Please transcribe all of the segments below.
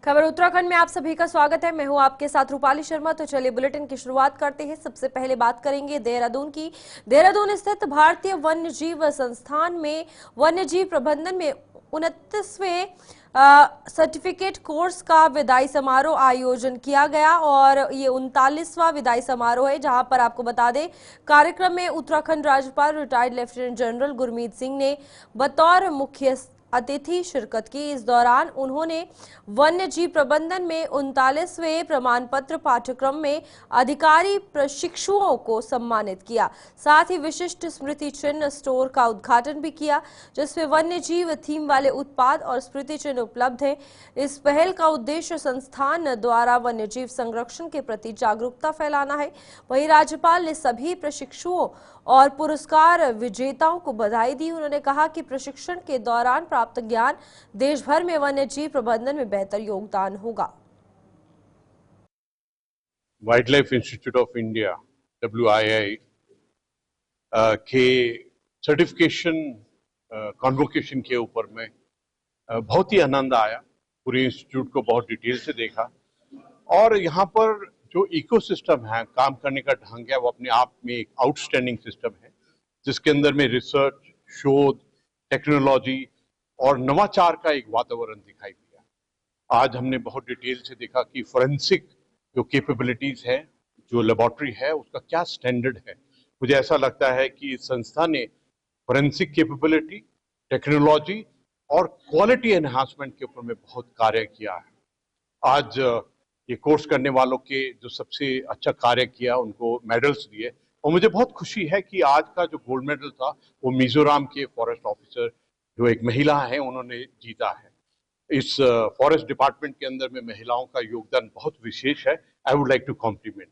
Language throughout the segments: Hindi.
खबर उत्तराखंड में आप सभी का स्वागत है। मैं हूं आपके साथ रूपाली शर्मा। तो चलिए बुलेटिन की शुरुआत करते हैं। सबसे पहले बात करेंगे देहरादून की। देहरादून स्थित भारतीय वन्य जीव संस्थान में वन्य जीव प्रबंधन में 29वें सर्टिफिकेट कोर्स का विदाई समारोह आयोजन किया गया और ये 39वां विदाई समारोह है, जहां पर आपको बता दें कार्यक्रम में उत्तराखंड राज्यपाल retired lieutenant general Gurmeet Singh ने बतौर मुख्य अतिथि शिरकत की। इस दौरान उन्होंने वन्य जीव प्रबंधन में 39वें प्रमाण पत्र पाठ्यक्रम में अधिकारी प्रशिक्षुओं को सम्मानित किया। साथ ही विशिष्ट स्मृति चिन्ह स्टोर का उद्घाटन भी किया, जिसमें वन्य जीव थीम वाले उत्पाद और स्मृति चिन्ह उपलब्ध है। इस पहल का उद्देश्य संस्थान द्वारा वन्य जीव संरक्षण के प्रति जागरूकता फैलाना है। वहीं राज्यपाल ने सभी प्रशिक्षुओं और पुरस्कार विजेताओं को बधाई दी। उन्होंने कहा कि प्रशिक्षण के दौरान प्राप्त ज्ञान देश भर में वन्य जीव प्रबंधन में बेहतर योगदान होगा। Wild life institute of India WII के सर्टिफिकेशन कॉन्वोकेशन के ऊपर में बहुत ही आनंद आया। पूरे इंस्टीट्यूट को बहुत डिटेल से देखा और यहाँ पर जो इकोसिस्टम है, काम करने का ढंग है, वो अपने आप में एक आउटस्टैंडिंग सिस्टम है, जिसके अंदर में रिसर्च, शोध, टेक्नोलॉजी और नवाचार का एक वातावरण दिखाई दिया। आज हमने बहुत डिटेल से देखा कि फोरेंसिक जो कैपेबिलिटीज है, जो लेबोरेटरी है, उसका क्या स्टैंडर्ड है। मुझे ऐसा लगता है कि इस संस्था ने फोरेंसिक कैपेबिलिटी, टेक्नोलॉजी और क्वालिटी एनहांसमेंट के ऊपर में बहुत कार्य किया है। आज ये कोर्स करने वालों के जो सबसे अच्छा कार्य किया उनको मेडल्स दिए और मुझे बहुत खुशी है कि आज का जो गोल्ड मेडल था वो मिजोरम के फॉरेस्ट ऑफिसर जो एक महिला है उन्होंने जीता है। इस फॉरेस्ट डिपार्टमेंट के अंदर में महिलाओं का योगदान बहुत विशेष है। I would like to compliment.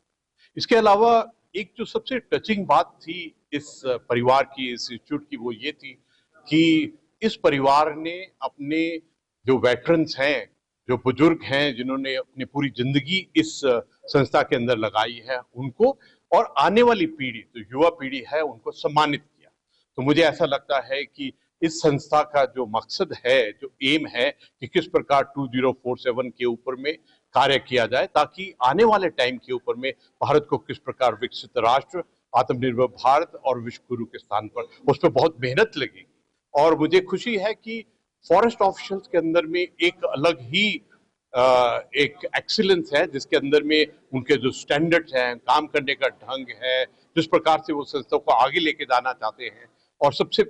इसके अलावा एक जो सबसे टचिंग बात थी इस परिवार की, इस इंस्टीट्यूट की, वो ये थी कि इस परिवार ने अपने जो वेटरन्स हैं, जो बुजुर्ग हैं, जिन्होंने अपनी पूरी जिंदगी इस संस्था के अंदर लगाई है, उनको और आने वाली पीढ़ी, जो युवा पीढ़ी है, उनको सम्मानित किया। तो मुझे ऐसा लगता है कि इस संस्था का जो मकसद है, जो एम है कि किस प्रकार 2047 के ऊपर में कार्य किया जाए ताकि आने वाले टाइम के ऊपर में भारत को किस प्रकार विकसित राष्ट्र, आत्मनिर्भर भारत और विश्व गुरु के स्थान पर, उस पर बहुत मेहनत लगेगी। और मुझे खुशी है कि फॉरेस्ट ऑफिशियल्स के अंदर में एक अलग ही एक एक्सीलेंस है, जिसके अंदर में उनके जो स्टैंडर्ड्स हैं, काम करने का ढंग है, जिस प्रकार से वो संस्था को आगे लेके जाना चाहते हैं। और सबसे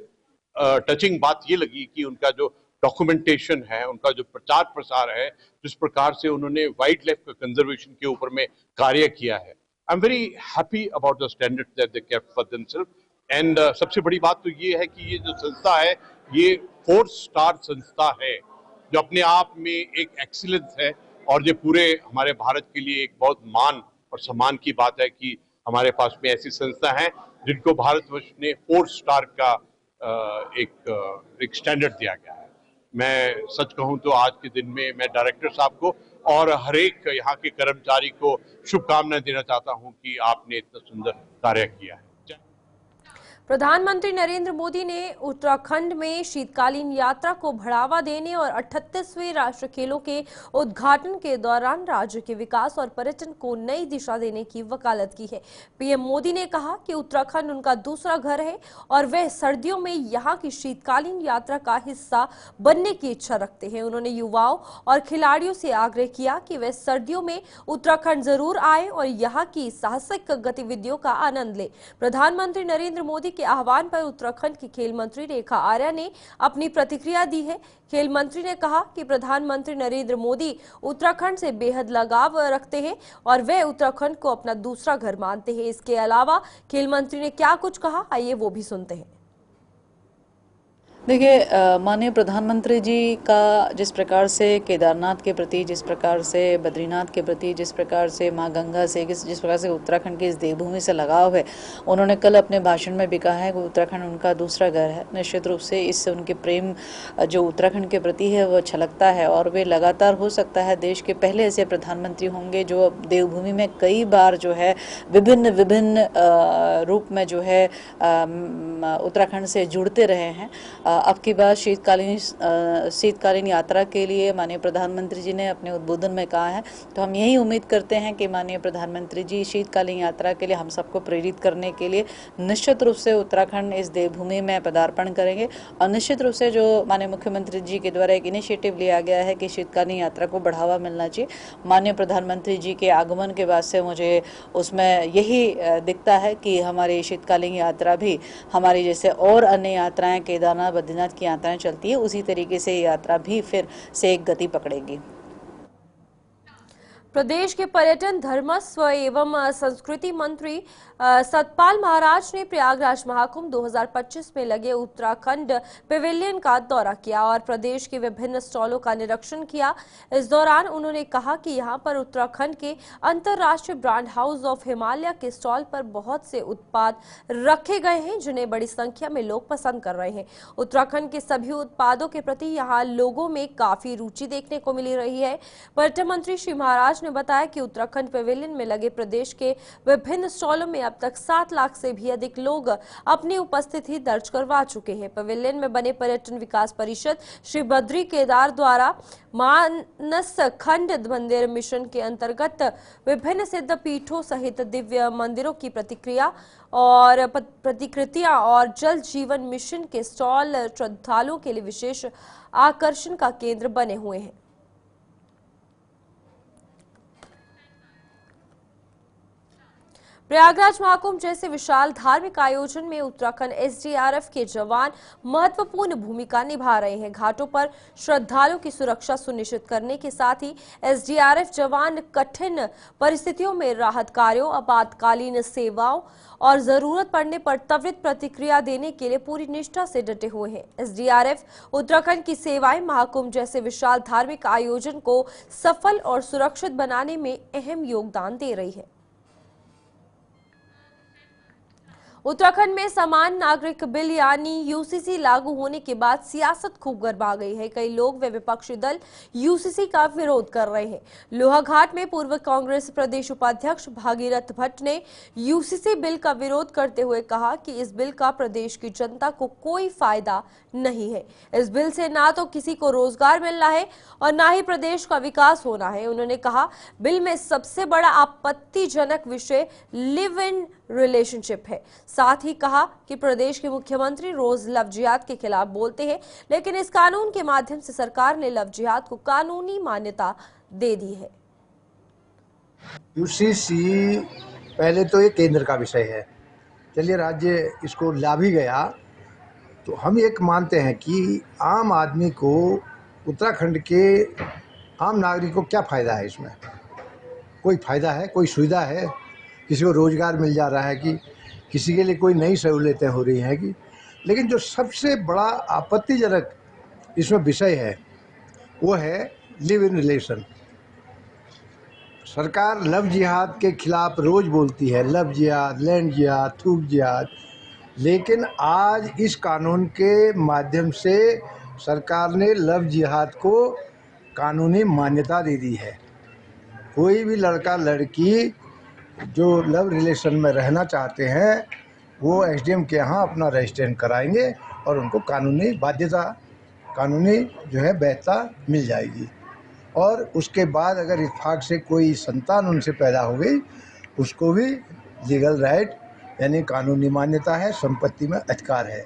टचिंग बात ये लगी कि उनका जो डॉक्यूमेंटेशन है, उनका जो प्रचार प्रसार है, जिस प्रकार से उन्होंने वाइल्ड लाइफ का कंजर्वेशन के ऊपर में कार्य किया है। I am very happy about the standard that they kept for themselves. And सबसे बड़ी बात तो ये है कि ये जो संस्था है, ये 4 स्टार संस्था है, जो अपने आप में एक एक्सीलेंस है। और ये पूरे हमारे भारत के लिए एक बहुत मान और सम्मान की बात है कि हमारे पास में ऐसी संस्था है जिनको भारतवर्ष ने 4 स्टार का एक स्टैंडर्ड दिया गया है। मैं सच कहूं तो आज के दिन में मैं डायरेक्टर साहब को और हर एक यहाँ के कर्मचारी को शुभकामनाएं देना चाहता हूं कि आपने इतना सुंदर कार्य किया है। प्रधानमंत्री नरेंद्र मोदी ने उत्तराखंड में शीतकालीन यात्रा को बढ़ावा देने और 38वें राष्ट्रीय खेलों के उद्घाटन के दौरान राज्य के विकास और पर्यटन को नई दिशा देने की वकालत की है। पीएम मोदी ने कहा कि उत्तराखंड उनका दूसरा घर है और वह सर्दियों में यहां की शीतकालीन यात्रा का हिस्सा बनने की इच्छा रखते हैं। उन्होंने युवाओं और खिलाड़ियों से आग्रह किया कि वे सर्दियों में उत्तराखंड जरूर आए और यहाँ की साहसिक गतिविधियों का आनंद ले। प्रधानमंत्री नरेंद्र मोदी के आह्वान पर उत्तराखंड की खेल मंत्री रेखा आर्या ने अपनी प्रतिक्रिया दी है। खेल मंत्री ने कहा कि प्रधानमंत्री नरेंद्र मोदी उत्तराखंड से बेहद लगाव रखते हैं और वे उत्तराखंड को अपना दूसरा घर मानते हैं। इसके अलावा खेल मंत्री ने क्या कुछ कहा, आइए वो भी सुनते हैं। देखिए, माननीय प्रधानमंत्री जी का जिस प्रकार से केदारनाथ के प्रति, जिस प्रकार से बद्रीनाथ के प्रति, जिस प्रकार से माँ गंगा से, जिस प्रकार से उत्तराखंड की इस देवभूमि से लगाव है, उन्होंने कल अपने भाषण में भी कहा है कि उत्तराखंड उनका दूसरा घर है। निश्चित रूप से इससे उनके प्रेम जो उत्तराखंड के प्रति है वो छलकता है और वे लगातार, हो सकता है देश के पहले ऐसे प्रधानमंत्री होंगे जो देवभूमि में कई बार जो है विभिन्न रूप में जो है उत्तराखंड से जुड़ते रहे हैं। अब की बार शीतकालीन यात्रा के लिए माननीय प्रधानमंत्री जी ने अपने उद्बोधन में कहा है, तो हम यही उम्मीद करते हैं कि माननीय प्रधानमंत्री जी शीतकालीन यात्रा के लिए हम सबको प्रेरित करने के लिए निश्चित रूप से उत्तराखंड इस देवभूमि में पदार्पण करेंगे। और निश्चित रूप से जो माननीय मुख्यमंत्री जी के द्वारा एक इनिशिएटिव लिया गया है कि शीतकालीन यात्रा को बढ़ावा मिलना चाहिए, माननीय प्रधानमंत्री जी के आगमन के बाद से मुझे उसमें यही दिखता है कि हमारी शीतकालीन यात्रा भी हमारी जैसे और अन्य यात्राएं केदारनाथ बद्रीनाथ की यात्राएं चलती है उसी तरीके से यात्रा भी फिर से एक गति पकड़ेगी। प्रदेश के पर्यटन, धर्मस्व एवं संस्कृति मंत्री सतपाल महाराज ने प्रयागराज महाकुंभ 2025 में लगे उत्तराखंड पेविलियन का दौरा किया और प्रदेश के विभिन्न स्टॉलों का निरीक्षण किया। इस दौरान उन्होंने कहा कि यहां पर उत्तराखंड के अंतर्राष्ट्रीय ब्रांड हाउस ऑफ हिमालय के स्टॉल पर बहुत से उत्पाद रखे गए हैं जिन्हें बड़ी संख्या में लोग पसंद कर रहे हैं। उत्तराखंड के सभी उत्पादों के प्रति यहाँ लोगों में काफी रुचि देखने को मिल रही है। पर्यटन मंत्री श्री महाराज ने बताया कि उत्तराखंड पेविलियन में लगे प्रदेश के विभिन्न स्टॉलों में अब तक 7 लाख से भी अधिक लोग अपनी उपस्थिति दर्ज करवा चुके हैं। पेविलियन में बने पर्यटन विकास परिषद श्री बद्री केदार द्वारा मानस खंड मंदिर मिशन के अंतर्गत विभिन्न सिद्ध पीठों सहित दिव्य मंदिरों की प्रतिकृतियां और जल जीवन मिशन के स्टॉल श्रद्धालुओं के लिए विशेष आकर्षण का केंद्र बने हुए हैं। प्रयागराज महाकुंभ जैसे विशाल धार्मिक आयोजन में उत्तराखंड एसडीआरएफ के जवान महत्वपूर्ण भूमिका निभा रहे हैं। घाटों पर श्रद्धालुओं की सुरक्षा सुनिश्चित करने के साथ ही एसडीआरएफ जवान कठिन परिस्थितियों में राहत कार्यों, आपातकालीन सेवाओं और जरूरत पड़ने पर त्वरित प्रतिक्रिया देने के लिए पूरी निष्ठा से डटे हुए हैं। एसडीआरएफ उत्तराखंड की सेवाएं महाकुंभ जैसे विशाल धार्मिक आयोजन को सफल और सुरक्षित बनाने में अहम योगदान दे रही है। उत्तराखंड में समान नागरिक बिल यानी यूसीसी लागू होने के बाद सियासत खूब गरमा गई है। कई लोग व विपक्षी दल यूसीसी का विरोध कर रहे हैं। लोहाघाट में पूर्व कांग्रेस प्रदेश उपाध्यक्ष भागीरथ भट्ट ने यूसीसी बिल का विरोध करते हुए कहा कि इस बिल का प्रदेश की जनता को कोई फायदा नहीं है। इस बिल से ना तो किसी को रोजगार मिलना है और ना ही प्रदेश का विकास होना है। उन्होंने कहा बिल में सबसे बड़ा आपत्तिजनक विषय लिव इन रिलेशनशिप है। साथ ही कहा कि प्रदेश के मुख्यमंत्री रोज लव जिहाद के खिलाफ बोलते हैं, लेकिन इस कानून के माध्यम से सरकार ने लव जिहाद को कानूनी मान्यता दे दी है। यूसीसी पहले तो ये केंद्र का विषय है, चलिए राज्य इसको ला भी गया तो हम एक मानते हैं कि आम आदमी को, उत्तराखंड के आम नागरिक को क्या फ़ायदा है इसमें? कोई फ़ायदा है? कोई सुविधा है? किसी को रोज़गार मिल जा रहा है कि किसी के लिए कोई नई सहूलियतें हो रही हैं कि? लेकिन जो सबसे बड़ा आपत्तिजनक इसमें विषय है वो है लिव इन रिलेशन। सरकार लव जिहाद के खिलाफ रोज़ बोलती है, लव जिहाद, लैंड जिहाद, थूक जिहाद, लेकिन आज इस कानून के माध्यम से सरकार ने लव जिहाद को कानूनी मान्यता दे दी है। कोई भी लड़का लड़की जो लव रिलेशन में रहना चाहते हैं वो एसडीएम के यहाँ अपना रजिस्ट्रेशन कराएंगे और उनको कानूनी बाध्यता, कानूनी जो है वैधता मिल जाएगी। और उसके बाद अगर इत्तेफाक से कोई संतान उनसे पैदा हो गई उसको भी लीगल राइट यानी कानूनी मान्यता है, संपत्ति में अधिकार है।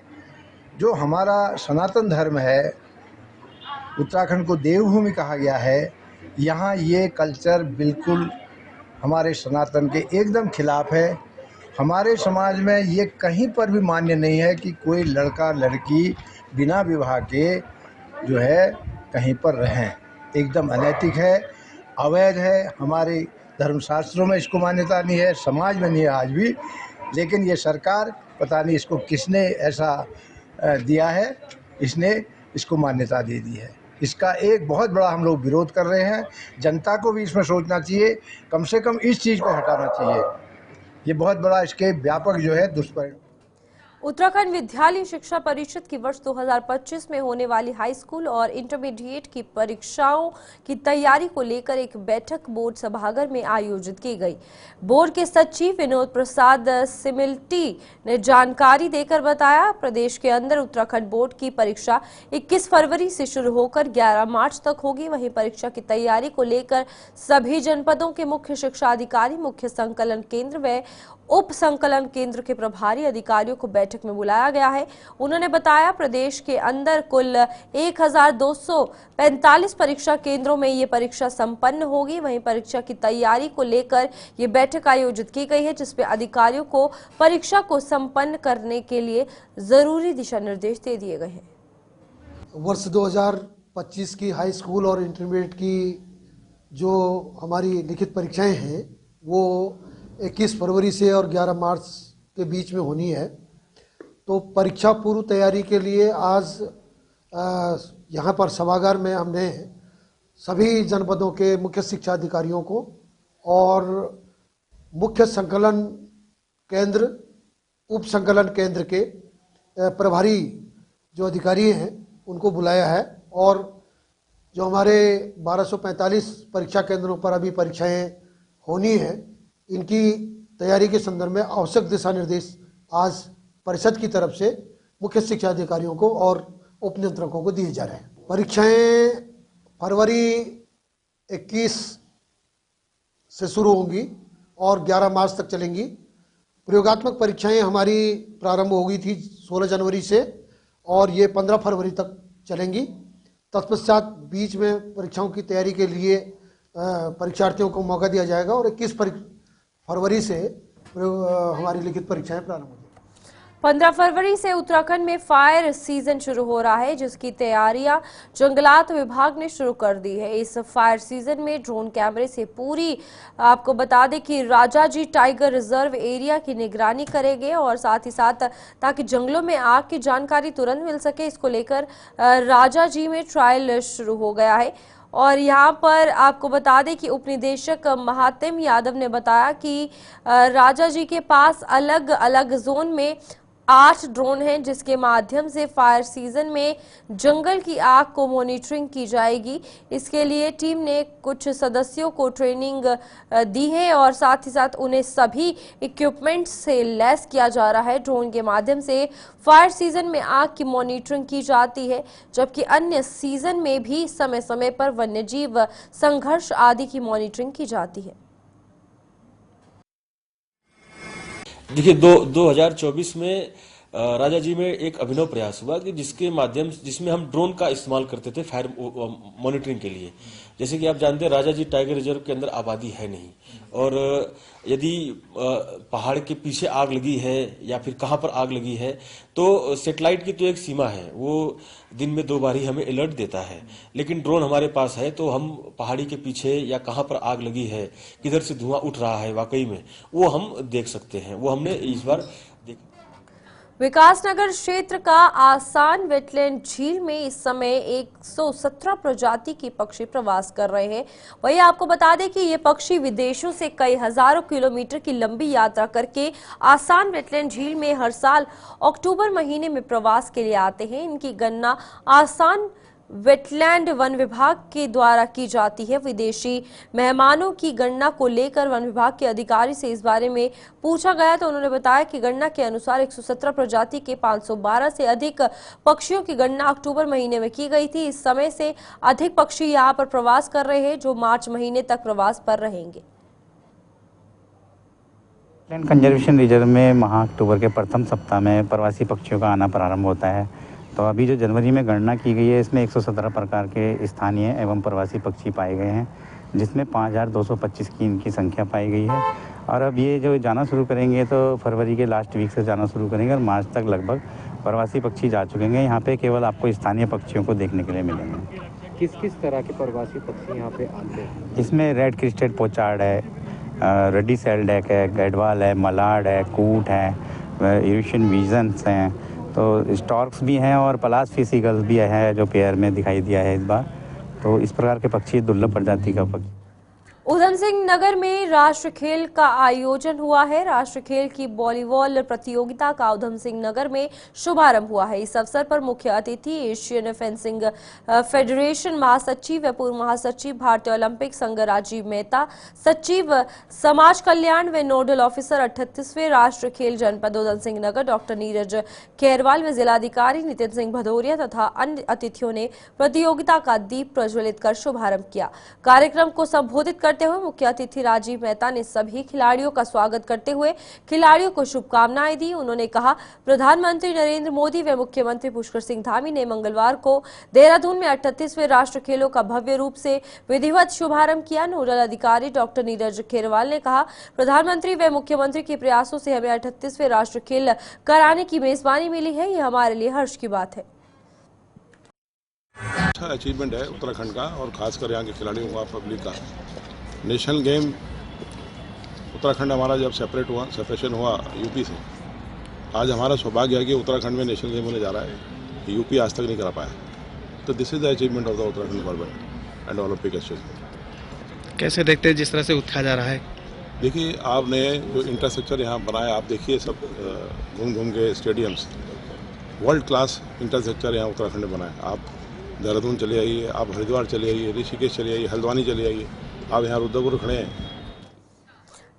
जो हमारा सनातन धर्म है, उत्तराखंड को देवभूमि कहा गया है, यहाँ ये कल्चर बिल्कुल हमारे सनातन के एकदम खिलाफ है। हमारे समाज में ये कहीं पर भी मान्य नहीं है कि कोई लड़का लड़की बिना विवाह के जो है कहीं पर रहें। एकदम अनैतिक है, अवैध है। हमारे धर्मशास्त्रों में इसको मान्यता नहीं है, समाज में नहीं है आज भी। लेकिन ये सरकार पता नहीं इसको किसने ऐसा दिया है, इसने इसको मान्यता दे दी है। इसका एक बहुत बड़ा हम लोग विरोध कर रहे हैं। जनता को भी इसमें सोचना चाहिए, कम से कम इस चीज़ को हटाना चाहिए। ये बहुत बड़ा इसके व्यापक जो है दुष्परिणाम। उत्तराखंड विद्यालय शिक्षा परिषद की वर्ष 2025 में होने वाली हाई स्कूल और इंटरमीडिएट की परीक्षाओं की तैयारी को लेकर एक बैठक बोर्ड सभागार में आयोजित की गई। बोर्ड के सचिव विनोद प्रसाद सिमिल्टी ने जानकारी देकर बताया, प्रदेश के अंदर उत्तराखंड बोर्ड की परीक्षा 21 फरवरी से शुरू होकर 11 मार्च तक होगी। वहीं परीक्षा की तैयारी को लेकर सभी जनपदों के मुख्य शिक्षा अधिकारी, मुख्य संकलन केंद्र व उप संकलन केंद्र के प्रभारी अधिकारियों को बैठक में बुलाया गया है। उन्होंने बताया, प्रदेश के अंदर कुल 1245 परीक्षा केंद्रों में ये परीक्षा संपन्न होगी। वहीं परीक्षा की तैयारी को लेकर ये बैठक आयोजित की गई है, जिसमें अधिकारियों को परीक्षा को संपन्न करने के लिए जरूरी दिशा निर्देश दे दिए गए हैं। वर्ष 2025 की हाई स्कूल और इंटरमीडिएट की जो हमारी लिखित परीक्षाएं हैं वो 21 फरवरी से और 11 मार्च के बीच में होनी है। तो परीक्षा पूर्व तैयारी के लिए आज यहाँ पर सभागार में हमने सभी जनपदों के मुख्य शिक्षा अधिकारियों को और मुख्य संकलन केंद्र, उप संकलन केंद्र के प्रभारी जो अधिकारी हैं उनको बुलाया है। और जो हमारे 1245 परीक्षा केंद्रों पर अभी परीक्षाएं होनी हैं, इनकी तैयारी के संदर्भ में आवश्यक दिशा निर्देश आज परिषद की तरफ से मुख्य शिक्षा अधिकारियों को और उप नियंत्रकों को दिए जा रहे हैं। परीक्षाएं फरवरी 21 से शुरू होंगी और 11 मार्च तक चलेंगी। प्रयोगात्मक परीक्षाएं हमारी प्रारंभ हो गई थी 16 जनवरी से और ये 15 फरवरी तक चलेंगी। तत्पश्चात बीच में परीक्षाओं की तैयारी के लिए परीक्षार्थियों को मौका दिया जाएगा और 21 फरवरी से हमारी लिखित परीक्षाएं प्रारंभ होंगी। 15 फरवरी से उत्तराखंड में फायर सीजन शुरू हो रहा है, जिसकी तैयारियां जंगलात विभाग ने शुरू कर दी है। इस फायर सीजन में ड्रोन कैमरे से पूरी आपको बता दें कि राजाजी टाइगर रिजर्व एरिया की निगरानी करेंगे और साथ ही साथ ताकि जंगलों में आग की जानकारी तुरंत मिल सके, इसको लेकर राजाजी में ट्रायल शुरू हो गया है। और यहाँ पर आपको बता दें कि उप निदेशक महातिम यादव ने बताया कि राजाजी के पास अलग अलग जोन में 8 ड्रोन हैं, जिसके माध्यम से फायर सीजन में जंगल की आग को मॉनिटरिंग की जाएगी। इसके लिए टीम ने कुछ सदस्यों को ट्रेनिंग दी है और साथ ही साथ उन्हें सभी इक्विपमेंट से लैस किया जा रहा है। ड्रोन के माध्यम से फायर सीजन में आग की मॉनिटरिंग की जाती है, जबकि अन्य सीजन में भी समय समय पर वन्यजीव संघर्ष आदि की मॉनिटरिंग की जाती है। देखिए 2024 में राजाजी में एक अभिनव प्रयास हुआ कि जिसमें हम ड्रोन का इस्तेमाल करते थे फायर मॉनिटरिंग के लिए। जैसे कि आप जानते हैं राजाजी टाइगर रिजर्व के अंदर आबादी है नहीं, और यदि पहाड़ के पीछे आग लगी है या फिर कहाँ पर आग लगी है तो सेटेलाइट की तो एक सीमा है, वो दिन में 2 बार ही हमें अलर्ट देता है। लेकिन ड्रोन हमारे पास है तो हम पहाड़ी के पीछे या कहाँ पर आग लगी है, किधर से धुआं उठ रहा है वाकई में, वो हम देख सकते हैं। वो हमने इस बार विकासनगर क्षेत्र का आसान वेटलैंड झील में इस समय 117 प्रजाति के पक्षी प्रवास कर रहे हैं। वहीं आपको बता दें कि ये पक्षी विदेशों से कई हजारों किलोमीटर की लंबी यात्रा करके आसान वेटलैंड झील में हर साल अक्टूबर महीने में प्रवास के लिए आते हैं। इनकी गणना आसान वेटलैंड वन विभाग के द्वारा की जाती है। विदेशी मेहमानों की गणना को लेकर वन विभाग के अधिकारी से इस बारे में पूछा गया तो उन्होंने बताया कि गणना के अनुसार 117 प्रजाति के 512 से अधिक पक्षियों की गणना अक्टूबर महीने में की गई थी। इस समय से अधिक पक्षी यहां पर प्रवास कर रहे हैं, जो मार्च महीने तक प्रवास पर रहेंगे। वेटलैंड कंजर्वेशन रिजर्व में माह अक्टूबर के प्रथम सप्ताह में प्रवासी पक्षियों का आना प्रारंभ होता है। तो अभी जो जनवरी में गणना की गई है, इसमें 117 प्रकार के स्थानीय एवं प्रवासी पक्षी पाए गए हैं, जिसमें 5225 की इनकी संख्या पाई गई है। और अब ये जो जाना शुरू करेंगे तो फरवरी के लास्ट वीक से जाना शुरू करेंगे और मार्च तक लगभग प्रवासी पक्षी जा चुके हैं। यहाँ पे केवल आपको स्थानीय पक्षियों को देखने के लिए मिलेंगे। किस किस तरह के प्रवासी पक्षी यहाँ पे आते हैं? इसमें रेड क्रिस्टेड पोचार्ड है, रेडी सेल्डैक है, गैडवाल है, मलाड है, कूट है, यूरेशियन विजन्स हैं, तो स्टॉर्क्स भी हैं और पलास फिश ईगल्स भी है जो पेयर में दिखाई दिया है इस बार। तो इस प्रकार के पक्षी दुर्लभ प्रजाति का पक्षी। उधम सिंह नगर में राष्ट्र खेल का आयोजन हुआ है। राष्ट्र खेल की वॉलीबॉल प्रतियोगिता का उधम सिंह नगर में शुभारंभ हुआ है। इस अवसर पर मुख्य अतिथि एशियन फेंसिंग फेडरेशन महासचिव व पूर्व महासचिव भारतीय ओलंपिक संघ राजीव मेहता, सचिव समाज कल्याण व नोडल ऑफिसर 38वें राष्ट्र खेल जनपद उधम सिंह नगर डॉक्टर नीरज खेरवाल व जिलाधिकारी नितिन सिंह भदौरिया तथा अन्य अतिथियों ने प्रतियोगिता का दीप प्रज्वलित कर शुभारंभ किया। कार्यक्रम को संबोधित करते हुए मुख्य अतिथि राजीव मेहता ने सभी खिलाड़ियों का स्वागत करते हुए खिलाड़ियों को शुभकामनाएं दी। उन्होंने कहा, प्रधानमंत्री नरेंद्र मोदी व मुख्यमंत्री पुष्कर सिंह धामी ने मंगलवार को देहरादून में 38वें राष्ट्र खेलों का भव्य रूप से विधिवत शुभारंभ किया। नोडल अधिकारी डॉक्टर नीरज खेरवाल ने कहा, प्रधानमंत्री व मुख्यमंत्री के प्रयासों से हमें 38वें राष्ट्र खेल कराने की मेजबानी मिली है। ये हमारे लिए हर्ष की बात है। अच्छा अचीवमेंट है उत्तराखंड का और खासकर यहाँ के खिलाड़ियों का, पब्लिक का। नेशनल गेम उत्तराखंड हमारा जब सेपरेशन हुआ यूपी से, आज हमारा सौभाग्य है कि उत्तराखंड में नेशनल गेम होने जा रहा है। यूपी आज तक नहीं करा पाया, तो this is the achievement of the Uttarakhand government and Olympic association. कैसे देखते हैं जिस तरह से उठाया जा रहा है? देखिए, आपने जो इंफ्रास्ट्रक्चर यहाँ बनाया, आप देखिए सब घूम घूम के स्टेडियम्स, वर्ल्ड क्लास इंफ्रास्ट्रक्चर यहाँ उत्तराखंड में बना है। आप देहरादून चले आइए, आप हरिद्वार चले आइए, ऋषिकेश चले आइए, हल्द्वानी चले आइए, आप यहाँ रुद्रपुर खड़े हैं।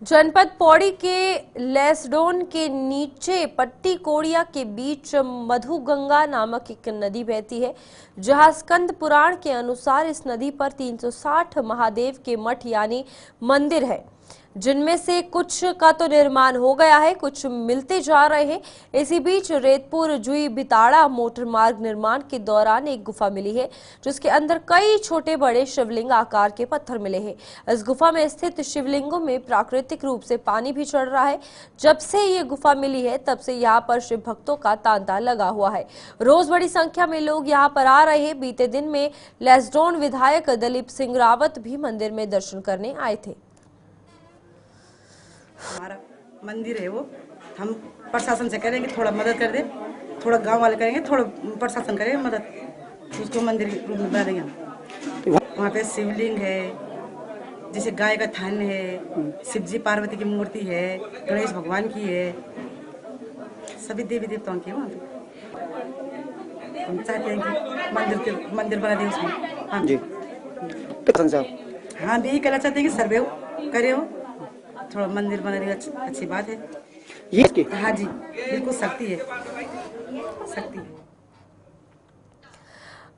जनपद पौड़ी के लेसडोन के नीचे पट्टी कोड़िया के बीच मधुगंगा नामक एक नदी बहती है, जहां स्कंद पुराण के अनुसार इस नदी पर 360 महादेव के मठ यानी मंदिर है, जिनमें से कुछ का तो निर्माण हो गया है, कुछ मिलते जा रहे हैं। इसी बीच रेतपुर जुई बिताड़ा मोटर मार्ग निर्माण के दौरान एक गुफा मिली है, जिसके अंदर कई छोटे बड़े शिवलिंग आकार के पत्थर मिले हैं। इस गुफा में स्थित शिवलिंगों में प्राकृतिक रूप से पानी भी चढ़ रहा है। जब से ये गुफा मिली है, तब से यहाँ पर शिव भक्तों का तांता लगा हुआ है। रोज बड़ी संख्या में लोग यहाँ पर आ रहे हैं। बीते दिन में लेसडोन विधायक दलीप सिंह रावत भी मंदिर में दर्शन करने आए थे। हमारा मंदिर है, वो हम प्रशासन से करेंगे थोड़ा मदद कर दे, थोड़ा गांव वाले करेंगे, थोड़ा प्रशासन करेंगे मदद, उसको मंदिर रूप में बना देंगे हम। वहाँ पे शिवलिंग है, जैसे गाय का थान है, शिव जी पार्वती की मूर्ति है, गणेश भगवान की है, सभी देवी देवताओं की है वहाँ पे। हम चाहते हैं कि मंदिर बना दें उसमें। हाँ जी, हाँ भी कहना चाहते हैं कि सर्वे करे हो, थोड़ा मंदिर बनाने की अच्छी बात है ये। हाँ जी, बिल्कुल शक्ति है, शक्ति है।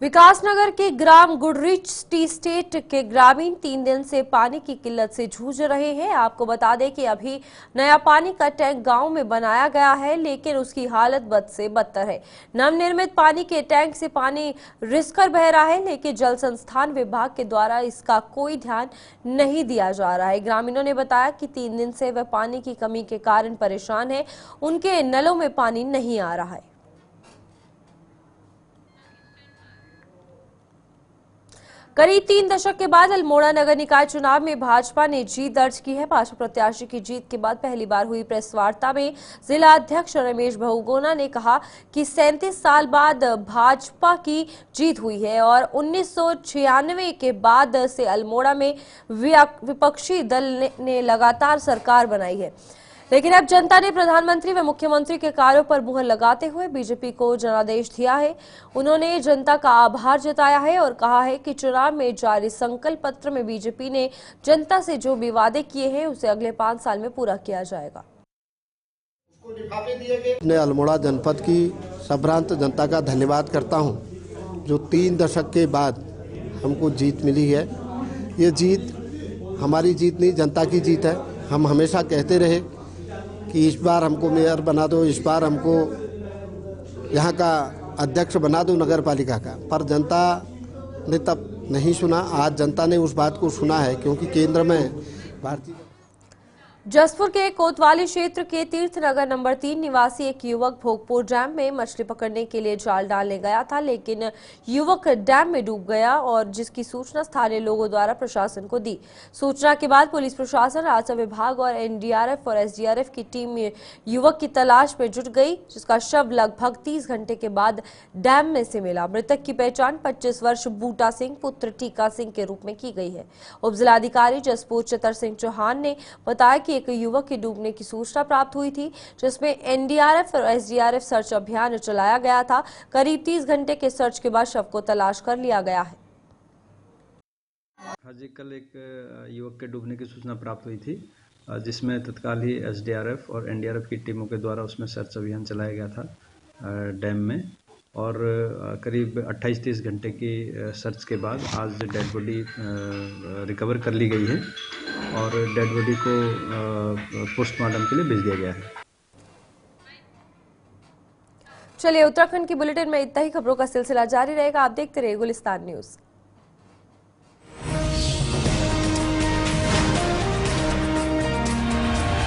विकासनगर के ग्राम गुडरिच टी स्टेट के ग्रामीण 3 दिन से पानी की किल्लत से जूझ रहे हैं। आपको बता दें कि अभी नया पानी का टैंक गांव में बनाया गया है, लेकिन उसकी हालत बद से बदतर है। नवनिर्मित पानी के टैंक से पानी रिसकर बह रहा है, लेकिन जल संस्थान विभाग के द्वारा इसका कोई ध्यान नहीं दिया जा रहा है। ग्रामीणों ने बताया कि 3 दिन से वह पानी की कमी के कारण परेशान है, उनके नलों में पानी नहीं आ रहा है। करीब 3 दशक के बाद अल्मोड़ा नगर निकाय चुनाव में भाजपा ने जीत दर्ज की है। भाजपा प्रत्याशी की जीत के बाद पहली बार हुई प्रेस वार्ता में जिला अध्यक्ष रमेश बहुगुणा ने कहा कि 37 साल बाद भाजपा की जीत हुई है और 1996 के बाद से अल्मोड़ा में विपक्षी दल ने लगातार सरकार बनाई है, लेकिन अब जनता ने प्रधानमंत्री व मुख्यमंत्री के कार्यों पर मुहर लगाते हुए बीजेपी को जनादेश दिया है। उन्होंने जनता का आभार जताया है और कहा है कि चुनाव में जारी संकल्प पत्र में बीजेपी ने जनता से जो भी वादे किए हैं उसे अगले 5 साल में पूरा किया जाएगा। अपने अल्मोड़ा जनपद की संभ्रांत जनता का धन्यवाद करता हूं, जो 3 दशक के बाद हमको जीत मिली है। ये जीत हमारी जीत नहीं, जनता की जीत है। हम हमेशा कहते रहे कि इस बार हमको मेयर बना दो, इस बार हमको यहाँ का अध्यक्ष बना दो नगर पालिका का, पर जनता ने तब नहीं सुना। आज जनता ने उस बात को सुना है, क्योंकि केंद्र में भारतीय जसपुर के कोतवाली क्षेत्र के तीर्थनगर नंबर 3 निवासी एक युवक भोगपुर डैम में मछली पकड़ने के लिए जाल डालने गया था, लेकिन युवक डैम में डूब गया और जिसकी सूचना स्थानीय लोगों द्वारा प्रशासन को दी। सूचना के बाद पुलिस प्रशासन, राजस्व विभाग और एनडीआरएफ और एसडीआरएफ की टीम युवक की तलाश में जुट गई, जिसका शव लगभग 30 घंटे के बाद डैम में से मिला। मृतक की पहचान 25 वर्ष बूटा सिंह पुत्र टीका सिंह के रूप में की गई है। उप जिलाधिकारी जसपुर चतर सिंह चौहान ने बताया कि एक युवक के डूबने की सूचना प्राप्त हुई थी, जिसमें एनडीआरएफ और एसडीआरएफ सर्च अभियान चलाया गया था। करीब 30 घंटे के सर्च के बाद शव को तलाश कर लिया गया है। हाँ जी, कल एक युवक के डूबने की सूचना प्राप्त हुई थी, जिसमें तत्काल ही एसडीआरएफ और एनडीआरएफ की टीमों के द्वारा उसमें सर्च अभियान चलाया गया था डैम में, और करीब 28-30 घंटे की सर्च के बाद आज डेड बॉडी रिकवर कर ली गई है और डेड बॉडी को पोस्टमार्टम के लिए भेज दिया गया है। चलिए, उत्तराखंड की बुलेटिन में इतना ही। खबरों का सिलसिला जारी रहेगा। आप देखते रहिए गुलिस्तान न्यूज।